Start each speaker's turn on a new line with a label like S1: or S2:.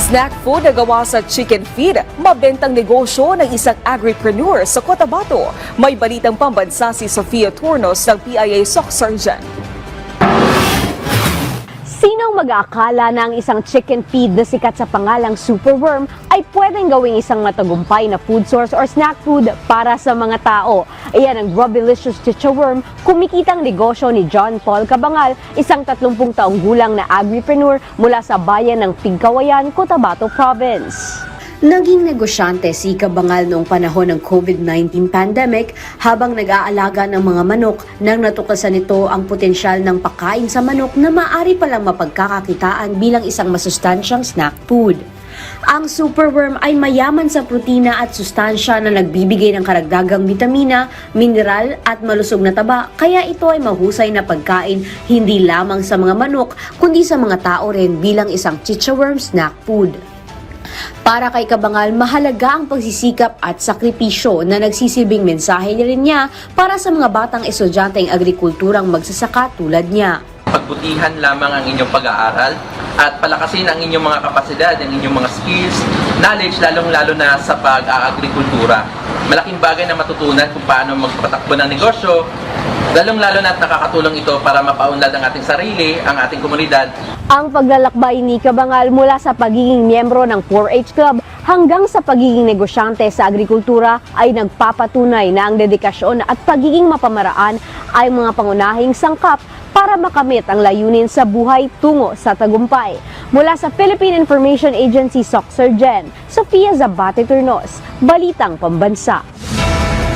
S1: Snack food na gawa sa chicken feed, mabentang negosyo ng isang agripreneur sa Cotabato. May balitang pambansa si Sofia Tornos ng PIA SOC Sergeant.
S2: Sinong mag-aakala na ang isang chicken feed na sikat sa pangalang superworm ay pwedeng gawing isang matagumpay na food source or snack food para sa mga tao? Iyan ang Grubbilicious Chicha Worm, kumikitang negosyo ni John Paul Cabangal, isang 30 taong gulang na agripreneur mula sa bayan ng Pigcawayan, Cotabato Province.
S3: Naging negosyante si Cabangal noong panahon ng COVID-19 pandemic habang nag-aalaga ng mga manok nang natuklasan nito ang potensyal ng pagkain sa manok na maaari palang mapagkakakitaan bilang isang masustansyang snack food. Ang superworm ay mayaman sa protina at sustansya na nagbibigay ng karagdagang bitamina, mineral at malusog na taba, kaya ito ay mahusay na pagkain hindi lamang sa mga manok kundi sa mga tao rin bilang isang chicha worm snack food. Para kay Cabangal, mahalaga ang pagsisikap at sakripisyo na nagsisilbing mensahe rin niya para sa mga batang estudyanteng agrikulturang magsasaka tulad niya.
S4: Pagbutihan lamang ang inyong pag-aaral at palakasin ang inyong mga kapasidad, ang inyong mga skills, knowledge, lalong-lalo na sa pag-agrikultura. Malaking bagay na matutunan kung paano magpatakbo ng negosyo, lalong-lalo na at nakakatulong ito para mapaunlad ang ating sarili, ang ating komunidad.
S2: Ang paglalakbay ni Cabangal mula sa pagiging miyembro ng 4-H Club hanggang sa pagiging negosyante sa agrikultura ay nagpapatunay na ang dedikasyon at pagiging mapamaraan ay mga pangunahing sangkap para makamit ang layunin sa buhay tungo sa tagumpay. Mula sa Philippine Information Agency SOC Sergeant, Sofia Zabate Turnos, Balitang Pambansa.